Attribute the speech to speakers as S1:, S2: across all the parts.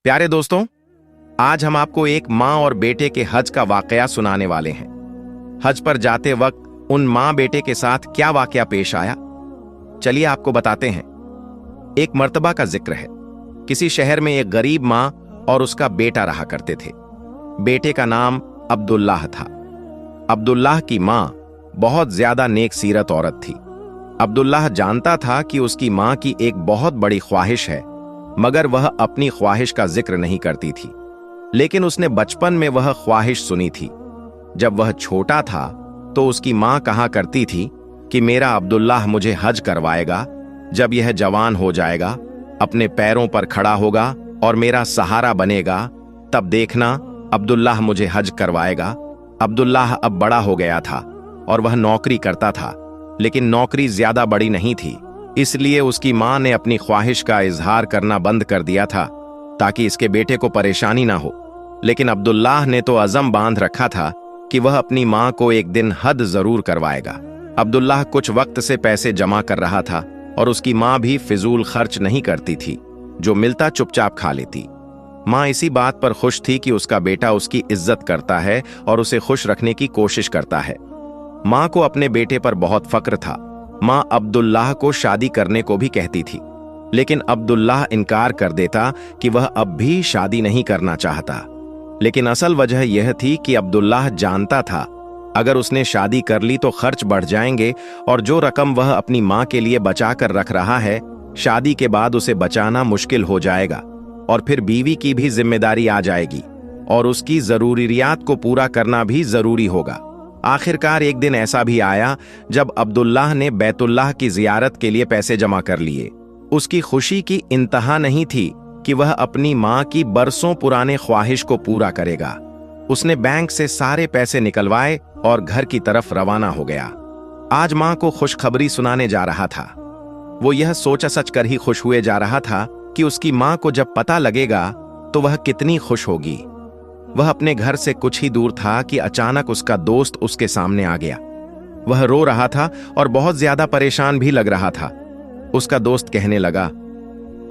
S1: प्यारे दोस्तों, आज हम आपको एक माँ और बेटे के हज का वाकया सुनाने वाले हैं। हज पर जाते वक्त उन माँ बेटे के साथ क्या वाकया पेश आया, चलिए आपको बताते हैं। एक मर्तबा का जिक्र है। किसी शहर में एक गरीब माँ और उसका बेटा रहा करते थे। बेटे का नाम अब्दुल्लाह था। अब्दुल्लाह की माँ बहुत ज्यादा नेक सीरत औरत थी। अब्दुल्लाह जानता था कि उसकी माँ की एक बहुत बड़ी ख्वाहिश है, मगर वह अपनी ख्वाहिश का जिक्र नहीं करती थी। लेकिन उसने बचपन में वह ख्वाहिश सुनी थी। जब वह छोटा था तो उसकी माँ कहा करती थी कि मेरा अब्दुल्लाह मुझे हज करवाएगा। जब यह जवान हो जाएगा, अपने पैरों पर खड़ा होगा और मेरा सहारा बनेगा, तब देखना अब्दुल्लाह मुझे हज करवाएगा। अब्दुल्लाह अब बड़ा हो गया था और वह नौकरी करता था, लेकिन नौकरी ज्यादा बड़ी नहीं थी। इसलिए उसकी माँ ने अपनी ख्वाहिश का इजहार करना बंद कर दिया था ताकि इसके बेटे को परेशानी ना हो। लेकिन अब्दुल्लाह ने तो अज़म बांध रखा था कि वह अपनी माँ को एक दिन हज जरूर करवाएगा। अब्दुल्लाह कुछ वक्त से पैसे जमा कर रहा था और उसकी माँ भी फिजूल खर्च नहीं करती थी, जो मिलता चुपचाप खा लेती। माँ इसी बात पर खुश थी कि उसका बेटा उसकी इज्जत करता है और उसे खुश रखने की कोशिश करता है। माँ को अपने बेटे पर बहुत फक्र था। माँ अब्दुल्लाह को शादी करने को भी कहती थी, लेकिन अब्दुल्लाह इनकार कर देता कि वह अब भी शादी नहीं करना चाहता। लेकिन असल वजह यह थी कि अब्दुल्लाह जानता था अगर उसने शादी कर ली तो खर्च बढ़ जाएंगे और जो रकम वह अपनी माँ के लिए बचा कर रख रहा है, शादी के बाद उसे बचाना मुश्किल हो जाएगा और फिर बीवी की भी जिम्मेदारी आ जाएगी और उसकी जरूरियात को पूरा करना भी जरूरी होगा। आखिरकार एक दिन ऐसा भी आया जब अब्दुल्लाह ने बैतुल्लाह की जियारत के लिए पैसे जमा कर लिए। उसकी खुशी की इंतहा नहीं थी कि वह अपनी माँ की बरसों पुराने ख्वाहिश को पूरा करेगा। उसने बैंक से सारे पैसे निकलवाए और घर की तरफ रवाना हो गया। आज माँ को खुशखबरी सुनाने जा रहा था। वो यह सोचा सच कर ही खुश हुए जा रहा था कि उसकी माँ को जब पता लगेगा तो वह कितनी खुश होगी। वह अपने घर से कुछ ही दूर था कि अचानक उसका दोस्त उसके सामने आ गया। वह रो रहा था और बहुत ज्यादा परेशान भी लग रहा था। उसका दोस्त कहने लगा,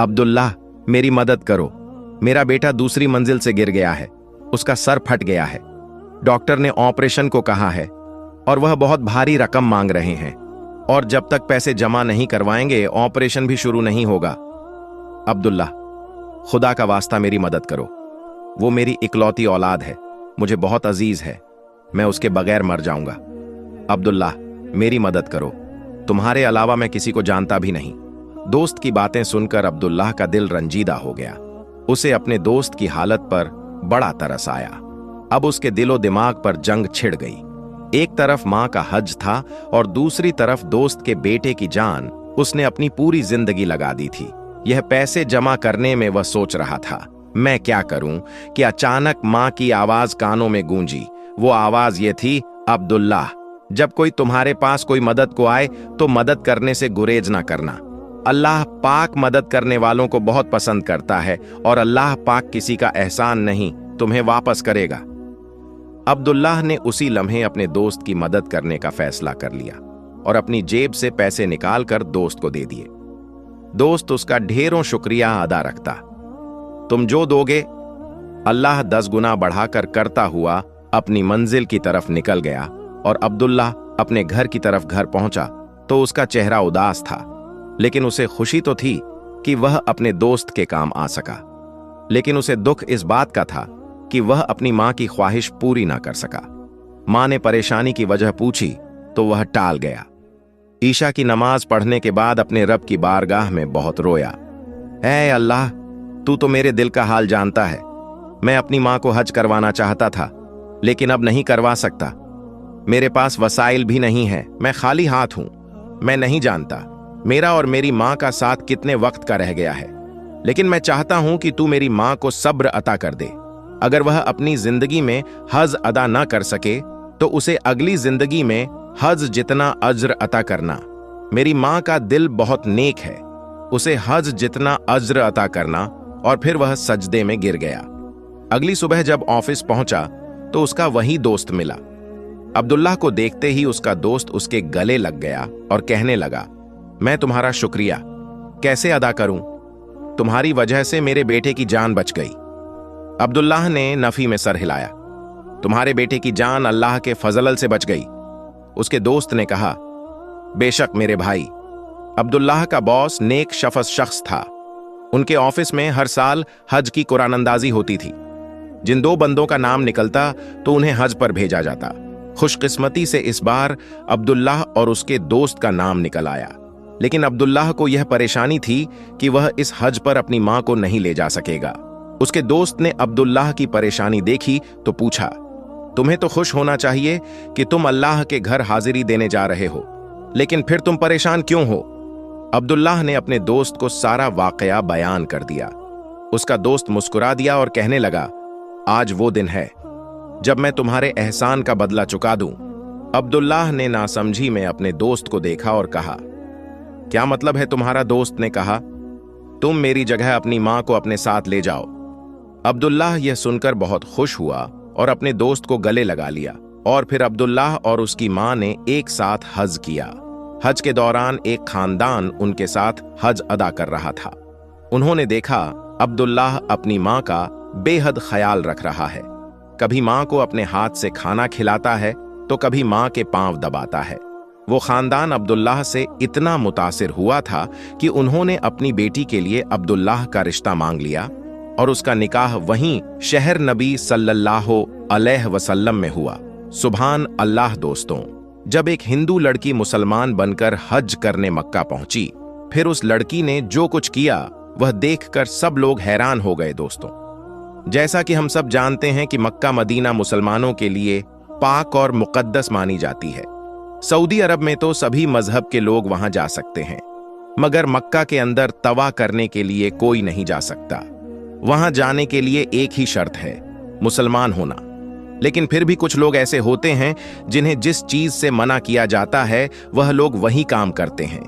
S1: अब्दुल्लाह, मेरी मदद करो। मेरा बेटा दूसरी मंजिल से गिर गया है, उसका सर फट गया है। डॉक्टर ने ऑपरेशन को कहा है और वह बहुत भारी रकम मांग रहे हैं और जब तक पैसे जमा नहीं करवाएंगे ऑपरेशन भी शुरू नहीं होगा। अब्दुल्लाह, खुदा का वास्ता मेरी मदद करो। वो मेरी इकलौती औलाद है, मुझे बहुत अजीज है, मैं उसके बगैर मर जाऊंगा। अब्दुल्लाह, मेरी मदद करो, तुम्हारे अलावा मैं किसी को जानता भी नहीं। दोस्त की बातें सुनकर अब्दुल्लाह का दिल रंजीदा हो गया। उसे अपने दोस्त की हालत पर बड़ा तरस आया। अब उसके दिलो दिमाग पर जंग छिड़ गई। एक तरफ माँ का हज था और दूसरी तरफ दोस्त के बेटे की जान। उसने अपनी पूरी जिंदगी लगा दी थी यह पैसे जमा करने में। वह सोच रहा था, मैं क्या करूं, कि अचानक माँ की आवाज कानों में गूंजी। वो आवाज ये थी, अब्दुल्लाह, जब कोई तुम्हारे पास कोई मदद को आए तो मदद करने से गुरेज ना करना। अल्लाह पाक मदद करने वालों को बहुत पसंद करता है और अल्लाह पाक किसी का एहसान नहीं तुम्हें वापस करेगा। अब्दुल्लाह ने उसी लम्हे अपने दोस्त की मदद करने का फैसला कर लिया और अपनी जेब से पैसे निकालकर दोस्त को दे दिए। दोस्त उसका ढेरों शुक्रिया अदा रखता। तुम जो दोगे अल्लाह 10 गुना बढ़ाकर करता हुआ अपनी मंजिल की तरफ निकल गया और अब्दुल्लाह अपने घर की तरफ घर पहुंचा तो उसका चेहरा उदास था, लेकिन उसे खुशी तो थी कि वह अपने दोस्त के काम आ सका। लेकिन उसे दुख इस बात का था कि वह अपनी माँ की ख्वाहिश पूरी ना कर सका। माँ ने परेशानी की वजह पूछी तो वह टाल गया। ईशा की नमाज पढ़ने के बाद अपने रब की बारगाह में बहुत रोया। ऐ अल्लाह, तू तो मेरे दिल का हाल जानता है। मैं अपनी माँ को हज करवाना चाहता था, लेकिन अब नहीं करवा सकता। मेरे पास वसाइल भी नहीं है, मैं खाली हाथ हूं। मैं नहीं जानता मेरा और मेरी माँ का साथ कितने वक्त का रह गया है, लेकिन मैं चाहता हूं कि तू मेरी माँ को सब्र अता कर दे। अगर वह अपनी जिंदगी में हज अदा ना कर सके तो उसे अगली जिंदगी में हज जितना अज्र अता करना। मेरी माँ का दिल बहुत नेक है, उसे हज जितना अज्र अता करना। और फिर वह सजदे में गिर गया। अगली सुबह जब ऑफिस पहुंचा तो उसका वही दोस्त मिला। अब्दुल्लाह को देखते ही उसका दोस्त उसके गले लग गया और कहने लगा, मैं तुम्हारा शुक्रिया कैसे अदा करूं? तुम्हारी वजह से मेरे बेटे की जान बच गई। अब्दुल्लाह ने नफी में सर हिलाया। तुम्हारे बेटे की जान अल्लाह के फजल से बच गई। उसके दोस्त ने कहा, बेशक मेरे भाई। अब्दुल्लाह का बॉस नेक शख्स था। उनके ऑफिस में हर साल हज की कुरानंदाजी होती थी। जिन 2 बंदों का नाम निकलता तो उन्हें हज पर भेजा जाता। खुशकिस्मती से इस बार अब्दुल्लाह और उसके दोस्त का नाम निकल आया। लेकिन अब्दुल्लाह को यह परेशानी थी कि वह इस हज पर अपनी मां को नहीं ले जा सकेगा। उसके दोस्त ने अब्दुल्लाह की परेशानी देखी तो पूछा, तुम्हें तो खुश होना चाहिए कि तुम अल्लाह के घर हाजिरी देने जा रहे हो, लेकिन फिर तुम परेशान क्यों हो? अब्दुल्लाह ने अपने दोस्त को सारा वाकया बयान कर दिया। उसका दोस्त मुस्कुरा दिया और कहने लगा, आज वो दिन है जब मैं तुम्हारे एहसान का बदला चुका दूं। अब्दुल्लाह ने नासमझी में अपने दोस्त को देखा और कहा, क्या मतलब है तुम्हारा? दोस्त ने कहा, तुम मेरी जगह अपनी मां को अपने साथ ले जाओ। अब्दुल्लाह यह सुनकर बहुत खुश हुआ और अपने दोस्त को गले लगा लिया। और फिर अब्दुल्लाह और उसकी मां ने एक साथ हज किया। हज के दौरान एक खानदान उनके साथ हज अदा कर रहा था। उन्होंने देखा अब्दुल्लाह अपनी मां का बेहद ख्याल रख रहा है। कभी मां को अपने हाथ से खाना खिलाता है तो कभी मां के पांव दबाता है। वो खानदान अब्दुल्लाह से इतना मुतासिर हुआ था कि उन्होंने अपनी बेटी के लिए अब्दुल्लाह का रिश्ता मांग लिया और उसका निकाह वहीं शहर नबी सल्लल्लाहु अलैहि वसल्लम में हुआ। सुभान अल्लाह। दोस्तों, जब एक हिंदू लड़की मुसलमान बनकर हज करने मक्का पहुंची, फिर उस लड़की ने जो कुछ किया वह देखकर सब लोग हैरान हो गए। दोस्तों, जैसा कि हम सब जानते हैं कि मक्का मदीना मुसलमानों के लिए पाक और मुकद्दस मानी जाती है। सऊदी अरब में तो सभी मजहब के लोग वहां जा सकते हैं, मगर मक्का के अंदर तवा करने के लिए कोई नहीं जा सकता। वहां जाने के लिए एक ही शर्त है, मुसलमान होना। लेकिन फिर भी कुछ लोग ऐसे होते हैं जिन्हें जिस चीज से मना किया जाता है वह लोग वही काम करते हैं,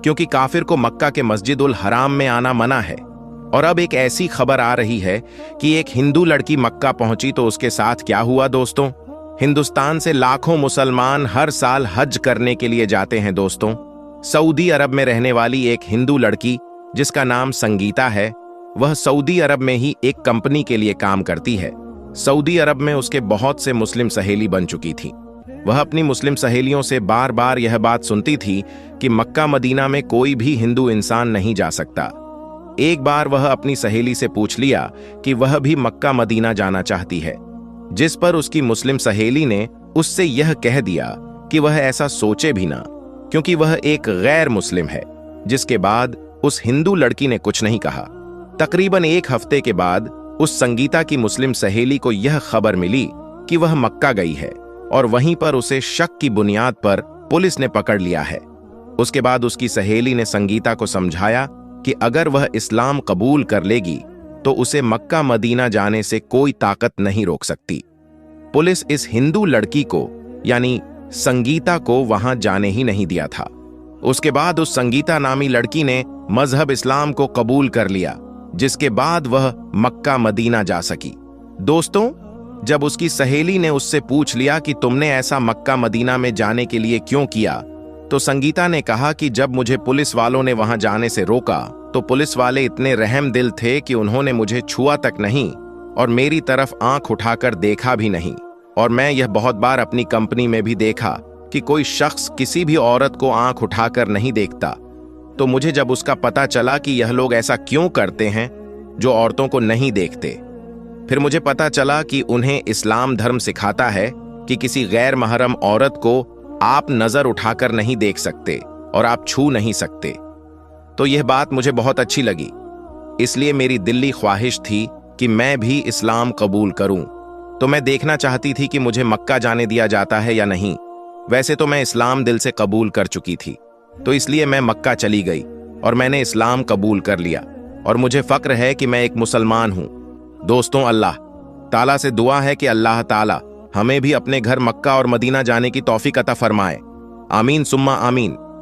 S1: क्योंकि काफिर को मक्का के मस्जिदुल हराम में आना मना है। और अब एक ऐसी खबर आ रही है कि एक हिंदू लड़की मक्का पहुंची तो उसके साथ क्या हुआ। दोस्तों, हिंदुस्तान से लाखों मुसलमान हर साल हज करने के लिए जाते हैं। दोस्तों, सऊदी अरब में रहने वाली एक हिंदू लड़की जिसका नाम संगीता है, वह सऊदी अरब में ही एक कंपनी के लिए काम करती है। सऊदी अरब में उसके बहुत से मुस्लिम सहेली बन चुकी थी। वह अपनी मुस्लिम सहेलियों से बार बार यह बात सुनती थी कि मक्का मदीना में कोई भी हिंदू इंसान नहीं जा सकता। एक बार वह अपनी सहेली से पूछ लिया कि वह भी मक्का मदीना जाना चाहती है, जिस पर उसकी मुस्लिम सहेली ने उससे यह कह दिया कि वह ऐसा सोचे भी ना, क्योंकि वह एक गैर मुस्लिम है। जिसके बाद उस हिंदू लड़की ने कुछ नहीं कहा। तकरीबन 1 हफ्ते के बाद उस संगीता की मुस्लिम सहेली को यह खबर मिली कि वह मक्का गई है और वहीं पर उसे शक की बुनियाद पर पुलिस ने पकड़ लिया है। उसके बाद उसकी सहेली ने संगीता को समझाया कि अगर वह इस्लाम कबूल कर लेगी तो उसे मक्का मदीना जाने से कोई ताकत नहीं रोक सकती। पुलिस इस हिंदू लड़की को यानी संगीता को वहां जाने ही नहीं दिया था। उसके बाद उस संगीता नामी लड़की ने मजहब इस्लाम को कबूल कर लिया, जिसके बाद वह मक्का मदीना जा सकी। दोस्तों, जब उसकी सहेली ने उससे पूछ लिया कि तुमने ऐसा मक्का मदीना में जाने के लिए क्यों किया, तो संगीता ने कहा कि जब मुझे पुलिस वालों ने वहां जाने से रोका तो पुलिस वाले इतने रहम दिल थे कि उन्होंने मुझे छुआ तक नहीं और मेरी तरफ आंख उठाकर देखा भी नहीं। और मैं यह बहुत बार अपनी कंपनी में भी देखा कि कोई शख्स किसी भी औरत को आंख उठाकर नहीं देखता। तो मुझे जब उसका पता चला कि यह लोग ऐसा क्यों करते हैं जो औरतों को नहीं देखते, फिर मुझे पता चला कि उन्हें इस्लाम धर्म सिखाता है कि किसी गैर महरम औरत को आप नजर उठाकर नहीं देख सकते और आप छू नहीं सकते। तो यह बात मुझे बहुत अच्छी लगी, इसलिए मेरी दिली ख्वाहिश थी कि मैं भी इस्लाम कबूल करूं। तो मैं देखना चाहती थी कि मुझे मक्का जाने दिया जाता है या नहीं। वैसे तो मैं इस्लाम दिल से कबूल कर चुकी थी, तो इसलिए मैं मक्का चली गई और मैंने इस्लाम कबूल कर लिया और मुझे फक्र है कि मैं एक मुसलमान हूं। दोस्तों, अल्लाह ताला से दुआ है कि अल्लाह ताला हमें भी अपने घर मक्का और मदीना जाने की तौफीक अता फरमाए। आमीन सुम्मा आमीन।